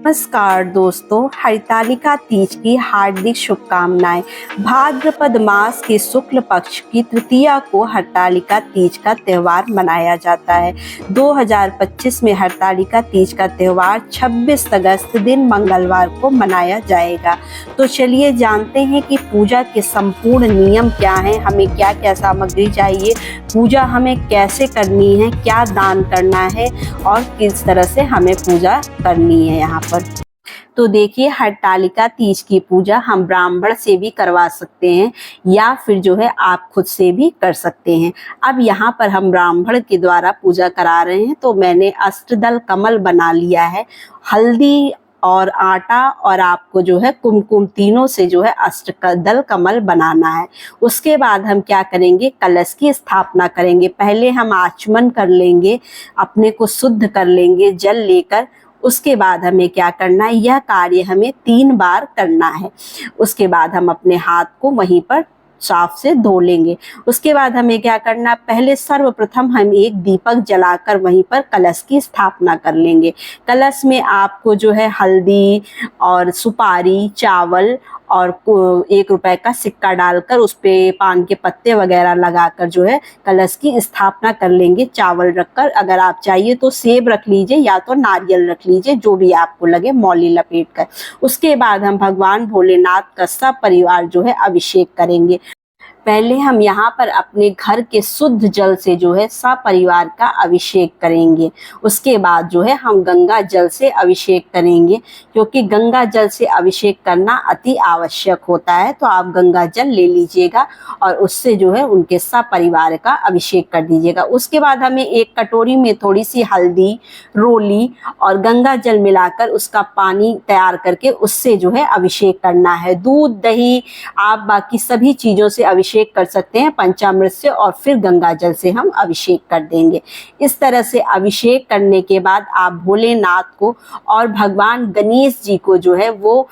नमस्कार दोस्तों, हरितालिका तीज की हार्दिक शुभकामनाएं। भाद्रपद मास के शुक्ल पक्ष की तृतीया को हरितालिका तीज का त्यौहार मनाया जाता है। 2025 में हरितालिका तीज का त्यौहार 26 अगस्त दिन मंगलवार को मनाया जाएगा। तो चलिए जानते हैं कि पूजा के संपूर्ण नियम क्या हैं, हमें क्या क्या सामग्री चाहिए, पूजा हमें कैसे करनी है, क्या दान करना है और किस तरह से हमें पूजा करनी है यहाँ पर। तो देखिए, हरितालिका तीज की पूजा हम ब्राह्मण से भी करवा सकते हैं या फिर जो है आप खुद से भी कर सकते हैं। अब यहाँ पर हम ब्राह्मण के द्वारा पूजा करा रहे हैं, तो मैंने अष्टदल कमल बना लिया है। हल्दी और आटा और आपको जो है कुमकुम, तीनों से जो है अष्टदल कमल बनाना है। उसके बाद हम क्या करेंगे, कलश की स्थापना करेंगे। पहले हम आचमन कर लेंगे, अपने को शुद्ध कर लेंगे जल लेकर। उसके बाद हमें क्या करना है, यह कार्य हमें 3 बार करना है। उसके बाद हम अपने हाथ को वहीं पर साफ से धो लेंगे। उसके बाद हमें क्या करना, पहले सर्वप्रथम हम एक दीपक जलाकर वहीं पर कलश की स्थापना कर लेंगे। कलश में आपको जो है हल्दी और सुपारी, चावल और 1 रुपए का सिक्का डालकर उस पे पान के पत्ते वगैरह लगाकर जो है कलश की स्थापना कर लेंगे। चावल रखकर, अगर आप चाहिए तो सेब रख लीजिए या तो नारियल रख लीजिए, जो भी आपको लगे, मौली लपेट कर। उसके बाद हम भगवान भोलेनाथ का सपरिवार जो है अभिषेक करेंगे। पहले हम यहाँ पर अपने घर के शुद्ध जल से जो है सपरिवार का अभिषेक करेंगे। उसके बाद जो है हम गंगा जल से अभिषेक करेंगे, क्योंकि गंगा जल से अभिषेक करना अति आवश्यक होता है। तो आप गंगा जल ले लीजिएगा और उससे जो है उनके सपरिवार का अभिषेक कर दीजिएगा। उसके बाद हमें एक कटोरी में थोड़ी सी हल्दी, रोली और गंगा जल मिलाकर उसका पानी तैयार करके उससे जो है अभिषेक करना है। दूध, दही, आप बाकी सभी चीज़ों से अभिषेक कर सकते हैं, पंचामृत से, और फिर गंगा जल से हम अभिषेक कर देंगे। इस तरह से अभिषेक करने के बाद आप भोलेनाथ को और भगवान गणेश जी को जो है वो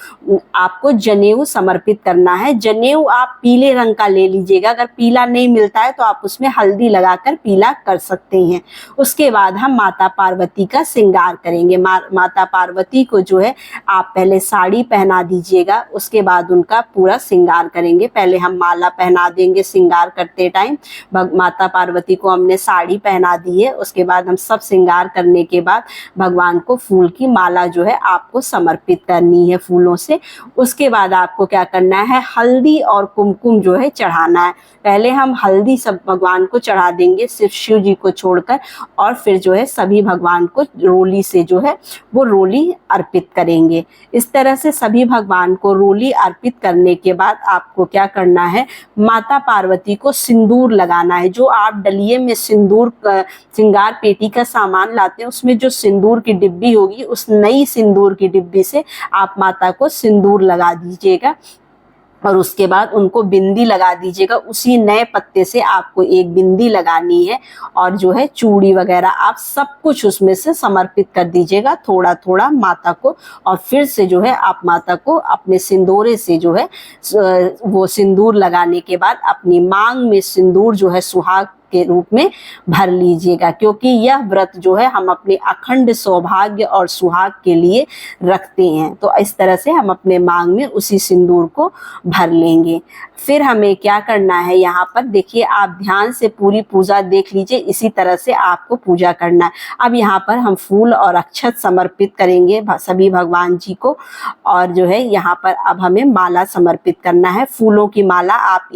आपको जनेऊ समर्पित करना है। जनेऊ आप पीले रंग का ले लीजिएगा, अगर पीला नहीं मिलता है तो आप उसमें हल्दी लगाकर पीला कर सकते हैं। उसके बाद हम माता पार्वती का श्रृंगार करेंगे। माता पार्वती को जो है आप पहले साड़ी पहना दीजिएगा, उसके बाद उनका पूरा श्रृंगार करेंगे। पहले हम माला पहना देंगे श्रृंगार करते टाइम। माता पार्वती को हमने साड़ी पहना दी है। उसके बाद हम सब श्रृंगार करने के बाद भगवान को फूल की माला जो है आपको समर्पित करनी है फूलों से। उसके बाद आपको क्या करना है, हल्दी और कुमकुम जो है चढ़ाना है। पहले हम हल्दी सब भगवान को चढ़ा देंगे, सिर्फ शिव जी को छोड़कर, और फिर जो है सभी भगवान को रोली से जो है वो रोली अर्पित करेंगे। इस तरह से सभी भगवान को रोली अर्पित करने के बाद आपको क्या करना है, माता पार्वती को सिंदूर लगाना है। जो आप डलिए में सिंदूर श्रृंगार पेटी का सामान लाते हैं, उसमें जो सिंदूर की डिब्बी होगी, उस नई सिंदूर की डिब्बी से आप माता को सिंदूर लगा दीजिएगा। और उसके बाद उनको बिंदी लगा दीजिएगा। उसी नए पत्ते से आपको एक बिंदी लगानी है और जो है चूड़ी वगैरह आप सब कुछ उसमें से समर्पित कर दीजिएगा, थोड़ा थोड़ा माता को। और फिर से जो है आप माता को अपने सिंदूरे से जो है वो सिंदूर लगाने के बाद अपनी मांग में सिंदूर जो है सुहाग के रूप में भर लीजिएगा, क्योंकि यह व्रत जो है हम अपने अखंड सौभाग्य और सुहाग के लिए रखते हैं। तो इस तरह से हम अपने मांग में उसी सिंदूर को भर लेंगे। फिर हमें क्या करना है, यहाँ पर देखिए, आप ध्यान से पूरी पूजा देख लीजिए, इसी तरह से आपको पूजा करना है। अब यहाँ पर हम फूल और अक्षत समर्पित करेंगे सभी भगवान जी को, और जो है यहाँ पर अब हमें माला समर्पित करना है। फूलों की माला आप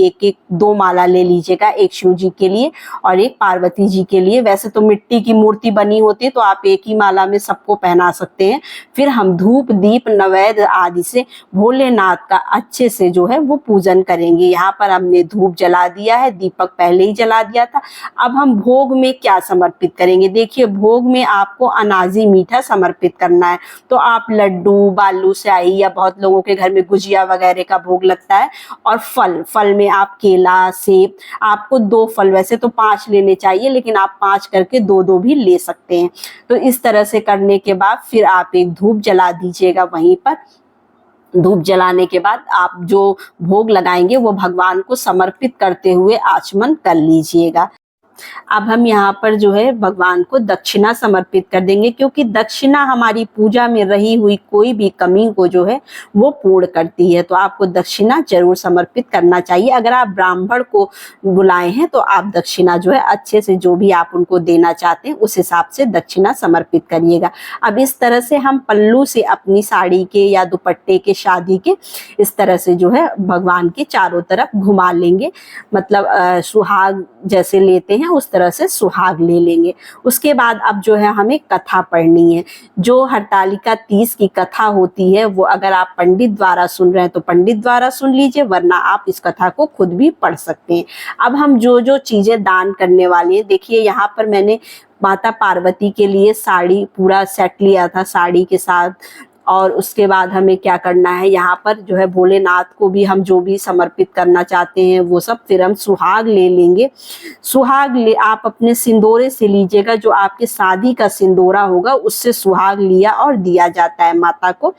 2 माला ले लीजिएगा, एक शिव जी के लिए और एक पार्वती जी के लिए। वैसे तो मिट्टी की मूर्ति बनी होती है तो आप एक ही माला में सबको पहना सकते हैं। फिर हम धूप, दीप, नैवेद्य आदि से भोलेनाथ का अच्छे से जो है वो पूजन करेंगे। यहाँ पर हमने धूप जला दिया है, दीपक पहले ही जला दिया था। अब हम भोग में क्या समर्पित करेंगे, देखिए, भोग में आपको अनाजी मीठा समर्पित करना है। तो आप लड्डू, बालूशाही, या बहुत लोगों के घर में गुजिया वगैरह का भोग लगता है। और फल में आप केला, सेब, आपको 2 फल, वैसे तो 5 लेने चाहिए, लेकिन आप 5 करके 2-2 भी ले सकते हैं। तो इस तरह से करने के बाद फिर आप एक धूप जला दीजिएगा वहीं पर। धूप जलाने के बाद आप जो भोग लगाएंगे वो भगवान को समर्पित करते हुए आचमन कर लीजिएगा। अब हम यहाँ पर जो है भगवान को दक्षिणा समर्पित कर देंगे, क्योंकि दक्षिणा हमारी पूजा में रही हुई कोई भी कमी को जो है वो पूर्ण करती है। तो आपको दक्षिणा जरूर समर्पित करना चाहिए। अगर आप ब्राह्मण को बुलाए हैं तो आप दक्षिणा जो है अच्छे से, जो भी आप उनको देना चाहते हैं उस हिसाब से दक्षिणा समर्पित करिएगा। अब इस तरह से हम पल्लू से अपनी साड़ी के या दुपट्टे के, शादी के, इस तरह से जो है भगवान के चारों तरफ घुमा लेंगे। मतलब सुहाग जैसे लेते हैं उस तरह से सुहाग ले लेंगे। उसके बाद अब जो है हमें कथा पढ़नी है। जो हरतालिका तीज की कथा होती है वो अगर आप पंडित द्वारा सुन रहे हैं तो पंडित द्वारा सुन लीजिए, वरना आप इस कथा को खुद भी पढ़ सकते हैं। अब हम जो जो चीजें दान करने वाली हैं, देखिए यहाँ पर मैंने माता पार्वती के लिए साड़ी पूरा सेट लिया था, साड़ी के साथ। और उसके बाद हमें क्या करना है, यहाँ पर जो है भोलेनाथ को भी हम जो भी समर्पित करना चाहते हैं वो सब। फिर हम सुहाग ले लेंगे। सुहाग ले आप अपने सिंदूरे से लीजिएगा, जो आपके शादी का सिंदूरा होगा उससे सुहाग लिया और दिया जाता है माता को।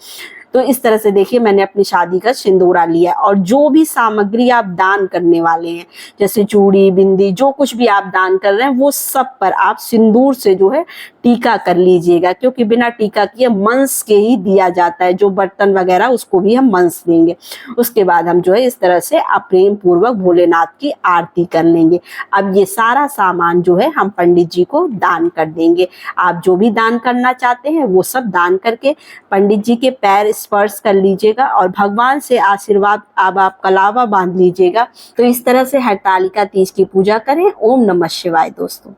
तो इस तरह से देखिए मैंने अपनी शादी का सिंदूरा लिया। और जो भी सामग्री आप दान करने वाले हैं, जैसे चूड़ी, बिंदी, जो कुछ भी आप दान कर रहे हैं वो सब पर आप सिंदूर से जो है टीका कर लीजिएगा, क्योंकि बिना टीका किए मंस के ही दिया जाता है। जो बर्तन वगैरह उसको भी हम मंस देंगे। उसके बाद हम जो है इस तरह से प्रेम पूर्वक भोलेनाथ की आरती कर लेंगे। अब ये सारा सामान जो है हम पंडित जी को दान कर देंगे। आप जो भी दान करना चाहते हैं वो सब दान करके पंडित जी के पैर स्पर्श कर लीजिएगा और भगवान से आशीर्वाद अब आप कलावा बांध लीजिएगा। तो इस तरह से हरतालिका तीज की पूजा करें। ओम नमः शिवाय दोस्तों।